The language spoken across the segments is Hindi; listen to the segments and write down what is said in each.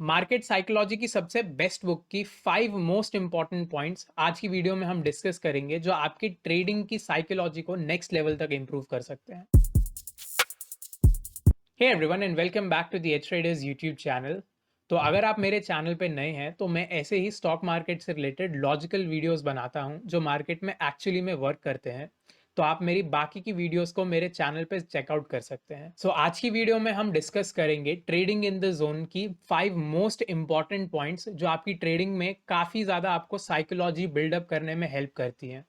मार्केट साइकोलॉजी की सबसे बेस्ट बुक की 5 मोस्ट इंपॉर्टेंट पॉइंट्स आज की वीडियो में हम डिस्कस करेंगे जो आपकी ट्रेडिंग की साइकोलॉजी को नेक्स्ट लेवल तक इंप्रूव कर सकते हैं। Hey everyone and welcome back to the Edge Traders YouTube channel. तो अगर आप मेरे चैनल पे नए हैं तो मैं ऐसे ही स्टॉक मार्केट से रिलेटेड लॉजिकल वीडियोस बनाता हूं जो मार्केट में एक्चुअली में वर्क करते हैं। तो आप मेरी बाकी की वीडियोस को मेरे चैनल पे चेकआउट कर सकते हैं। आज की वीडियो में हम डिस्कस करेंगे ट्रेडिंग इन द जोन की 5 मोस्ट इंपॉर्टेंट पॉइंट्स जो आपकी ट्रेडिंग में काफ़ी ज़्यादा आपको साइकोलॉजी बिल्डअप करने में हेल्प करती हैं।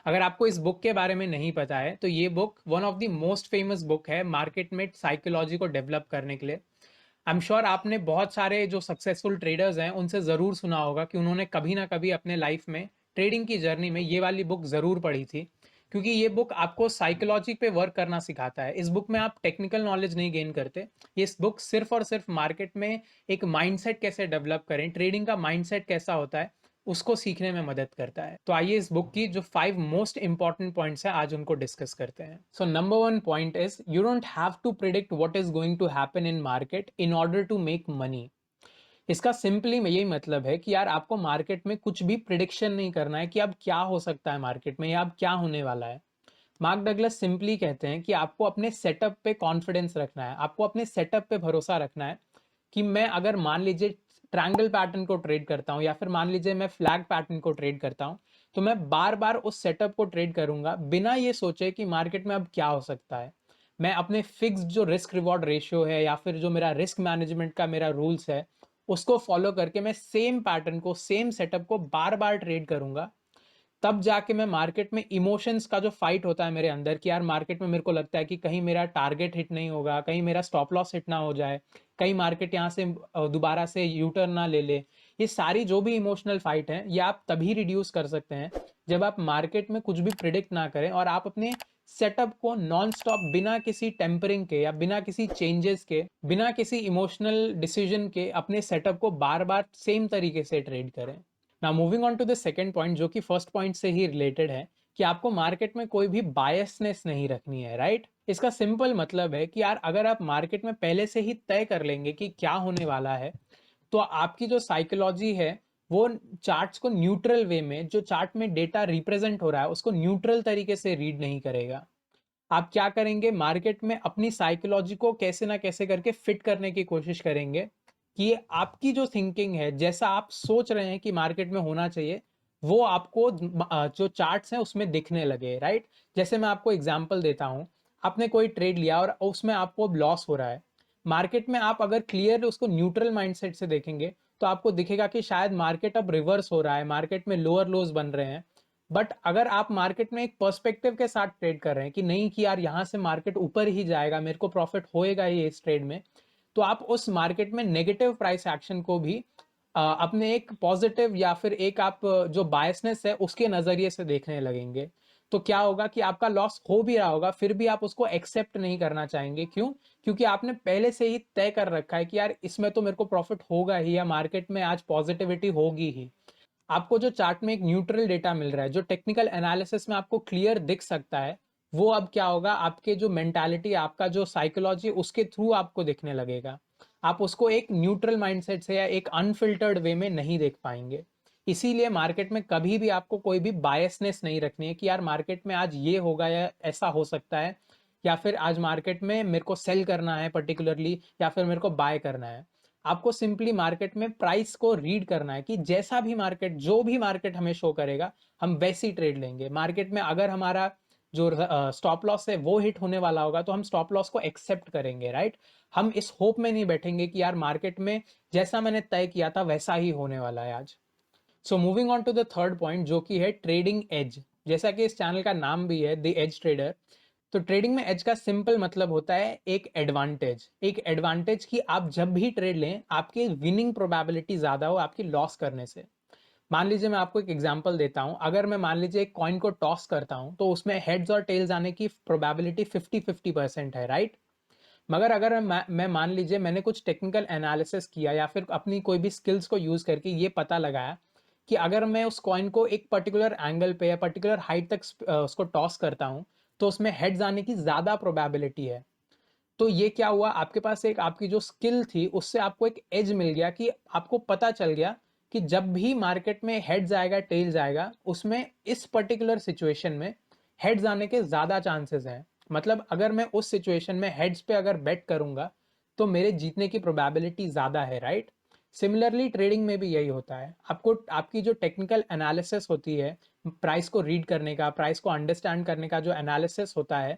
अगर आपको इस बुक के बारे में नहीं पता है तो ये book one of the most famous book है मार्केट में साइकोलॉजी को डेवलप करने के लिए। आई एम श्योर आपने बहुत सारे जो सक्सेसफुल ट्रेडर्स हैं उनसे ज़रूर सुना होगा कि उन्होंने कभी ना कभी अपने लाइफ में ट्रेडिंग की जर्नी में ये वाली बुक ज़रूर पढ़ी थी, क्योंकि ये बुक आपको साइकोलॉजी पे वर्क करना सिखाता है। इस बुक में आप टेक्निकल नॉलेज नहीं गेन करते। ये इस बुक सिर्फ और सिर्फ मार्केट में एक माइंडसेट कैसे डेवलप करें, ट्रेडिंग का माइंडसेट कैसा होता है, उसको सीखने में मदद करता है। तो आइए इस बुक की जो 5 मोस्ट इंपॉर्टेंट पॉइंट्स है आज उनको डिस्कस करते हैं। So number 1 point is you don't have to predict what is going to happen in market in order to make money. इसका सिंपली में यही मतलब है कि यार आपको मार्केट में कुछ भी प्रिडिक्शन नहीं करना है कि अब क्या हो सकता है मार्केट में या अब क्या होने वाला है। मार्क डगलस सिंपली कहते हैं कि आपको अपने सेटअप पे कॉन्फिडेंस रखना है, आपको अपने सेटअप पे भरोसा रखना है कि मैं अगर मान लीजिए ट्रायंगल पैटर्न को ट्रेड करता हूँ या फिर मान लीजिए मैं फ्लैग पैटर्न को ट्रेड करता हूँ, तो मैं बार बार उस सेटअप को ट्रेड करूंगा बिना ये सोचे कि मार्केट में अब क्या हो सकता है। मैं अपने फिक्स्ड जो रिस्क रिवॉर्ड रेशियो है या फिर जो मेरा रिस्क मैनेजमेंट का मेरा रूल्स है उसको फॉलो करके मैं सेम पैटर्न को सेम सेटअप को बार बार ट्रेड करूंगा। तब जाके मैं मार्केट में इमोशंस का जो फाइट होता है मेरे अंदर कि यार मार्केट में मेरे को लगता है कि कहीं मेरा टारगेट हिट नहीं होगा, कहीं मेरा स्टॉप लॉस हिट ना हो जाए, कहीं मार्केट यहाँ से दोबारा से यू टर्न ना ले ले। ये सारी जो भी इमोशनल फाइट है ये आप तभी रिड्यूस कर सकते हैं जब आप मार्केट में कुछ भी प्रिडिक्ट ना करें और आप अपने सेटअप को नॉन स्टॉप बिना किसी टेम्परिंग के या बिना किसी चेंजेस के, बिना किसी इमोशनल डिसीजन के अपने सेटअप को बार बार सेम तरीके से ट्रेड करें। Now moving on to the second point जो कि फर्स्ट पॉइंट से ही रिलेटेड है कि आपको मार्केट में कोई भी बायसनेस नहीं रखनी है, राइट। इसका सिंपल मतलब है कि यार अगर आप मार्केट में पहले से ही तय कर लेंगे कि क्या होने वाला है तो आपकी जो साइकोलॉजी है वो चार्ट्स को न्यूट्रल वे में, जो चार्ट में डेटा रिप्रेजेंट हो रहा है उसको न्यूट्रल तरीके से रीड नहीं करेगा। आप क्या करेंगे, मार्केट में अपनी साइकोलॉजी को कैसे ना कैसे करके फिट करने की कोशिश करेंगे कि आपकी जो थिंकिंग है, जैसा आप सोच रहे हैं कि मार्केट में होना चाहिए, वो आपको जो चार्ट्स हैं उसमें दिखने लगे, राइट। जैसे मैं आपको एग्जांपल देता हूं, आपने कोई ट्रेड लिया और उसमें आपको लॉस हो रहा है। मार्केट में आप अगर क्लियर उसको न्यूट्रल माइंडसेट से देखेंगे तो आपको दिखेगा कि शायद मार्केट अब रिवर्स हो रहा है, मार्केट में लोअर लोज बन रहे हैं। बट अगर आप मार्केट में एक पर्सपेक्टिव के साथ ट्रेड कर रहे हैं कि नहीं कि यार यहाँ से मार्केट ऊपर ही जाएगा, मेरे को प्रॉफिट होएगा ही इस ट्रेड में, तो आप उस मार्केट में नेगेटिव प्राइस एक्शन को भी अपने एक पॉजिटिव या फिर एक आप जो बायसनेस है उसके नजरिए से देखने लगेंगे। तो क्या होगा कि आपका लॉस हो भी रहा होगा फिर भी आप उसको एक्सेप्ट नहीं करना चाहेंगे। क्यों? क्योंकि आपने पहले से ही तय कर रखा है कि यार इसमें तो मेरे को प्रॉफिट होगा ही या मार्केट में आज पॉजिटिविटी होगी ही। आपको जो चार्ट में एक न्यूट्रल डेटा मिल रहा है, जो टेक्निकल एनालिसिस में आपको क्लियर दिख सकता है, वो अब क्या होगा, आपके जो मेंटालिटी, आपका जो साइकोलॉजी, उसके थ्रू आपको दिखने लगेगा। आप उसको एक न्यूट्रल माइंडसेट से या एक अनफिल्टर्ड वे में नहीं देख पाएंगे। इसीलिए मार्केट में कभी भी आपको कोई भी बायसनेस नहीं रखनी है कि यार मार्केट में आज ये होगा या ऐसा हो सकता है, या फिर आज मार्केट में मेरे को सेल करना है पर्टिकुलरली या फिर मेरे को बाय करना है। आपको सिंपली मार्केट में प्राइस को रीड करना है कि जैसा भी मार्केट, जो भी मार्केट हमें शो करेगा हम वैसी ट्रेड लेंगे। मार्केट में अगर हमारा जो स्टॉप लॉस है वो हिट होने वाला होगा तो हम स्टॉप लॉस को एक्सेप्ट करेंगे, राइट। हम इस होप में नहीं बैठेंगे कि यार मार्केट में जैसा मैंने तय किया था वैसा ही होने वाला है आज। So moving on to the third point जो कि है ट्रेडिंग एज। जैसा कि इस चैनल का नाम भी है द एज ट्रेडर, तो ट्रेडिंग में एज का सिंपल मतलब होता है एक एडवांटेज। एक एडवांटेज कि आप जब भी ट्रेड लें आपकी विनिंग प्रोबेबिलिटी ज्यादा हो आपकी लॉस करने से। मान लीजिए मैं आपको एक एग्जांपल देता हूं, अगर मैं मान लीजिए एक कॉइन को टॉस करता हूं तो उसमें हेड्स और टेल्स आने की प्रोबेबिलिटी 50-50% है, राइट। मगर अगर मैं मान लीजिए मैंने कुछ टेक्निकल एनालिसिस किया या फिर अपनी कोई भी स्किल्स को यूज करके ये पता लगाया कि अगर मैं उस कॉइन को एक पर्टिकुलर एंगल पे या पर्टिकुलर हाइट तक उसको टॉस करता हूं तो उसमें हेड्स आने की ज्यादा प्रोबेबिलिटी है। तो ये क्या हुआ, आपके पास एक आपकी जो स्किल थी उससे आपको एक एज मिल गया कि आपको पता चल गया कि जब भी मार्केट में हेड्स आएगा टेल्स आएगा, उसमें इस पर्टिकुलर सिचुएशन में हेड्स आने के ज्यादा चांसेस हैं। मतलब अगर मैं उस सिचुएशन में हेड्स पे अगर बेट करूंगा तो मेरे जीतने की प्रोबेबिलिटी ज्यादा है, राइट। सिमिलरली ट्रेडिंग में भी यही होता है। आपको आपकी जो टेक्निकल एनालिसिस होती है, प्राइस को रीड करने का, प्राइस को अंडरस्टैंड करने का जो एनालिसिस होता है,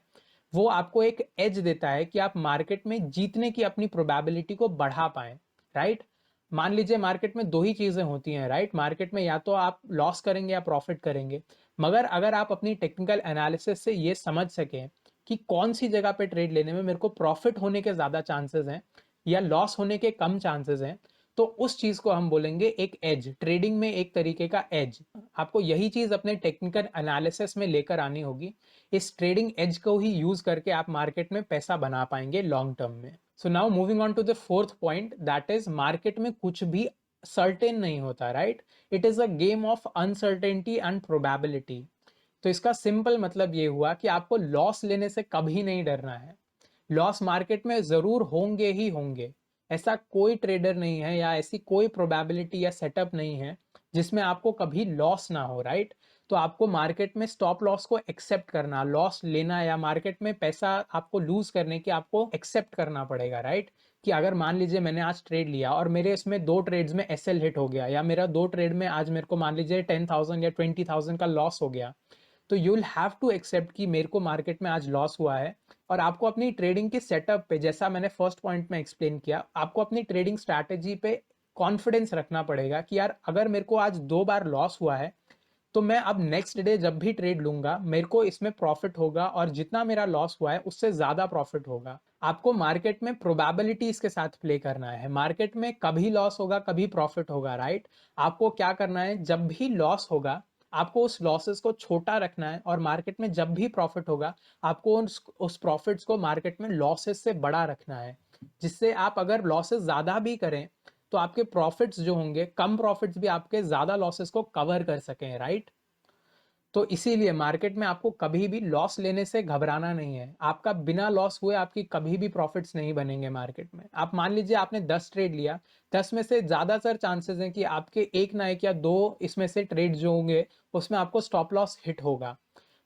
वो आपको एक एज देता है कि आप मार्केट में जीतने की अपनी प्रोबेबिलिटी को बढ़ा पाएं, राइट। मान लीजिए मार्केट में दो ही चीजें होती हैं, राइट। मार्केट में या तो आप लॉस करेंगे या प्रॉफिट करेंगे। मगर अगर आप अपनी टेक्निकल एनालिसिस से ये समझ सकें कि कौन सी जगह पे ट्रेड लेने में मेरे को प्रॉफिट होने के ज्यादा चांसेस हैं या लॉस होने के कम चांसेस हैं, तो उस चीज को हम बोलेंगे एक एज। ट्रेडिंग में एक तरीके का एज। आपको यही चीज अपने टेक्निकल एनालिसिस में लेकर आनी होगी। इस ट्रेडिंग एज को ही यूज करके आप मार्केट में पैसा बना पाएंगे लॉन्ग टर्म में। So now moving on to the fourth point, that is market में कुछ भी सर्टेन नहीं होता, right. It is a game of uncertainty and probability. तो इसका सिंपल मतलब ये हुआ कि आपको लॉस लेने से कभी नहीं डरना है। लॉस मार्केट में जरूर होंगे ही होंगे। ऐसा कोई ट्रेडर नहीं है या ऐसी कोई प्रोबेबिलिटी या सेटअप नहीं है जिसमें आपको कभी लॉस ना हो, राइट। तो आपको मार्केट में स्टॉप लॉस को एक्सेप्ट करना, लॉस लेना या मार्केट में पैसा आपको लूज करने की आपको एक्सेप्ट करना पड़ेगा, राइट। कि अगर मान लीजिए मैंने आज ट्रेड लिया और मेरे इसमें दो ट्रेड्स में एसएल हिट हो गया, या मेरा दो ट्रेड में आज मेरे को मान लीजिए 10,000 या 20,000 का लॉस हो गया, तो you will have to accept कि मेरे को मार्केट में आज लॉस हुआ है। और आपको अपनी ट्रेडिंग के सेटअप पे, जैसा मैंने फर्स्ट पॉइंट में एक्सप्लेन किया, आपको अपनी ट्रेडिंग स्ट्रैटेजी पे कॉन्फिडेंस रखना पड़ेगा कि यार अगर मेरे को आज दो बार लॉस हुआ है तो मैं अब नेक्स्ट डे जब भी ट्रेड लूंगा मेरे को इसमें प्रॉफिट होगा, और जितना मेरा लॉस हुआ है उससे ज्यादा प्रॉफिट होगा। आपको मार्केट में प्रोबेबिलिटीज के साथ प्ले करना है। मार्केट में कभी लॉस होगा कभी प्रॉफिट होगा, राइट। आपको क्या करना है, जब भी लॉस होगा आपको उस लॉसेस को छोटा रखना है, और मार्केट में जब भी प्रॉफिट होगा आपको उस प्रॉफिट्स को मार्केट में लॉसेस से बड़ा रखना है, जिससे आप अगर लॉसेस ज्यादा भी करें तो आपके प्रॉफिट्स जो होंगे, कम प्रॉफिट्स भी आपके ज्यादा लॉसेस को कवर कर सकें, राइट। तो इसीलिए मार्केट में आपको कभी भी लॉस लेने से घबराना नहीं है। आपका बिना लॉस हुए आपकी कभी भी प्रॉफिट्स नहीं बनेंगे मार्केट में। आप मान लीजिए आपने 10 ट्रेड लिया, 10 में से ज्यादातर चांसेस हैं कि आपके एक ना एक या दो इसमें से ट्रेड जो होंगे उसमें आपको स्टॉप लॉस हिट होगा।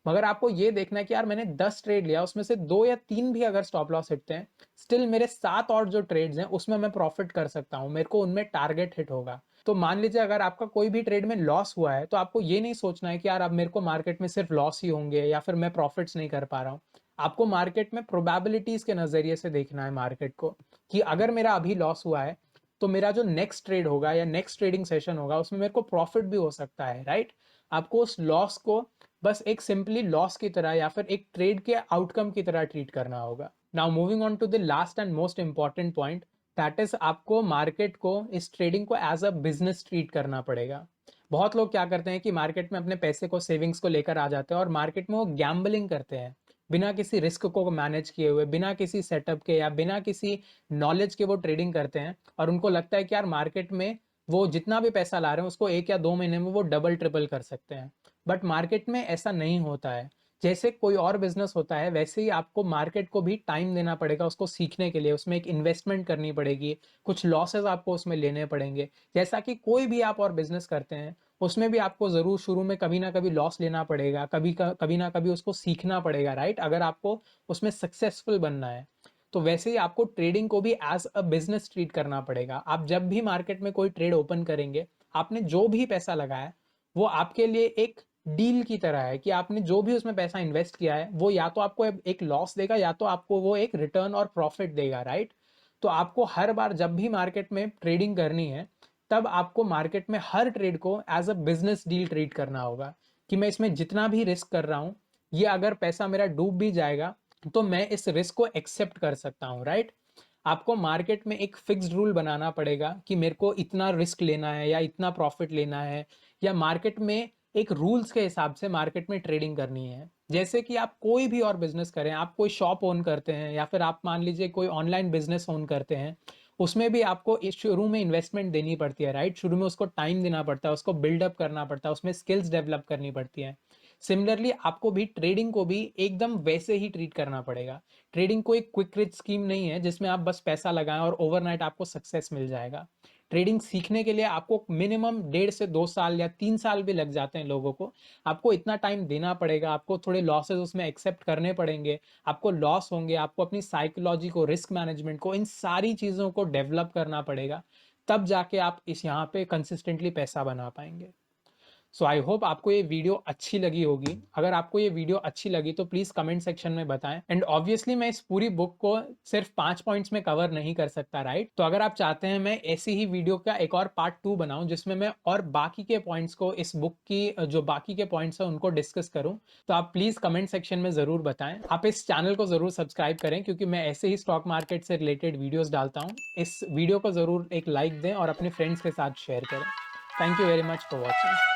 मगर आपको ये देखना है कि यार मैंने 10 ट्रेड लिया, उसमें से दो या तीन भी अगर स्टॉप लॉस हिटते हैं, स्टिल मेरे सात और जो ट्रेड्स हैं उसमें मैं प्रॉफिट कर सकता हूं, मेरे को उनमें टारगेट हिट होगा। तो मान लीजिए अगर आपका कोई भी ट्रेड में लॉस हुआ है तो आपको ये नहीं सोचना है कि यार अब मेरे को मार्केट में सिर्फ लॉस ही होंगे या फिर मैं प्रॉफिट्स नहीं कर पा रहा हूँ। आपको मार्केट में प्रोबेबिलिटीज के नजरिए से देखना है मार्केट को, कि अगर मेरा अभी लॉस हुआ है तो मेरा जो नेक्स्ट ट्रेड होगा या नेक्स्ट ट्रेडिंग सेशन होगा उसमें मेरे को प्रॉफिट भी हो सकता है, राइट। आपको उस लॉस को बस एक सिंपली लॉस की तरह या फिर एक ट्रेड के आउटकम की तरह ट्रीट करना होगा। Now moving on to the last and most important point, that is आपको मार्केट को, इस ट्रेडिंग को एज अ बिजनेस ट्रीट करना पड़ेगा। बहुत लोग क्या करते हैं कि मार्केट में अपने पैसे को, सेविंग्स को लेकर आ जाते हैं और मार्केट में वो गैम्बलिंग करते हैं, बिना किसी रिस्क को मैनेज किए हुए, बिना किसी सेटअप के या बिना किसी नॉलेज के वो ट्रेडिंग करते हैं। और उनको लगता है कि यार मार्केट में वो जितना भी पैसा ला रहे हैं उसको एक या दो महीने में वो डबल ट्रिपल कर सकते हैं। बट मार्केट में ऐसा नहीं होता है। जैसे कोई और बिजनेस होता है वैसे ही आपको मार्केट को भी टाइम देना पड़ेगा उसको सीखने के लिए, उसमें एक इन्वेस्टमेंट करनी पड़ेगी, कुछ लॉसेस आपको उसमें लेने पड़ेंगे। जैसा कि कोई भी आप और बिजनेस करते हैं उसमें भी आपको जरूर शुरू में कभी ना कभी लॉस लेना पड़ेगा, कभी ना कभी उसको सीखना पड़ेगा, राइट, अगर आपको उसमें सक्सेसफुल बनना है। तो वैसे ही आपको ट्रेडिंग को भी एज अ बिजनेस ट्रीट करना पड़ेगा। आप जब भी मार्केट में कोई ट्रेड ओपन करेंगे, आपने जो भी पैसा लगाया वो आपके लिए एक डील की तरह है, कि आपने जो भी उसमें पैसा इन्वेस्ट किया है वो या तो आपको एक लॉस देगा या तो आपको वो एक रिटर्न और प्रॉफिट देगा, राइट। तो आपको हर बार जब भी मार्केट में ट्रेडिंग करनी है तब आपको मार्केट में हर ट्रेड को as a business deal treat करना होगा, कि मैं इसमें जितना भी रिस्क कर रहा हूं, ये अगर पैसा मेरा डूब भी जाएगा तो मैं इस रिस्क को एक्सेप्ट कर सकता हूं, राइट। आपको मार्केट में एक फिक्स्ड रूल बनाना पड़ेगा कि मेरे को इतना रिस्क लेना है या इतना प्रॉफिट लेना है, या मार्केट में एक रूल्स के हिसाब से मार्केट में ट्रेडिंग करनी है। जैसे कि आप कोई भी और बिजनेस करें, आप कोई शॉप ओन करते हैं या फिर आप मान लीजिए कोई ऑनलाइन बिजनेस ओन करते हैं, उसमें भी आपको इस शुरू में इन्वेस्टमेंट देनी पड़ती है, राइट। शुरू में उसको टाइम देना पड़ता है, उसको बिल्डअप करना पड़ता है, उसमें स्किल्स डेवलप करनी पड़ती है। सिमिलरली आपको भी ट्रेडिंग को भी एकदम वैसे ही ट्रीट करना पड़ेगा। ट्रेडिंग कोई क्विक रिच स्कीम नहीं है जिसमें आप बस पैसा लगाएं और ओवरनाइट आपको सक्सेस मिल जाएगा। ट्रेडिंग सीखने के लिए आपको मिनिमम 1.5 से 2 साल या 3 साल भी लग जाते हैं लोगों को। आपको इतना टाइम देना पड़ेगा, आपको थोड़े लॉसेस उसमें एक्सेप्ट करने पड़ेंगे, आपको लॉस होंगे, आपको अपनी साइकोलॉजी को, रिस्क मैनेजमेंट को, इन सारी चीज़ों को डेवलप करना पड़ेगा। तब जाके आप इस यहाँ पे कंसिस्टेंटली पैसा बना पाएंगे। सो आई होप आपको ये वीडियो अच्छी लगी होगी। अगर आपको ये वीडियो अच्छी लगी तो प्लीज़ कमेंट सेक्शन में बताएं। एंड ऑब्वियसली मैं इस पूरी बुक को सिर्फ 5 पॉइंट्स में कवर नहीं कर सकता, राइट? तो अगर आप चाहते हैं मैं ऐसी ही वीडियो का एक और पार्ट 2 बनाऊं जिसमें मैं और बाकी के पॉइंट्स को, इस बुक की जो बाकी के पॉइंट्स हैं उनको डिस्कस करूं, तो आप प्लीज़ कमेंट सेक्शन में ज़रूर बताएं। आप इस चैनल को ज़रूर सब्सक्राइब करें क्योंकि मैं ऐसे ही स्टॉक मार्केट से रिलेटेड वीडियोज़ डालता हूँ। इस वीडियो को ज़रूर एक लाइक दें और अपने फ्रेंड्स के साथ शेयर करें। Thank you very much for watching.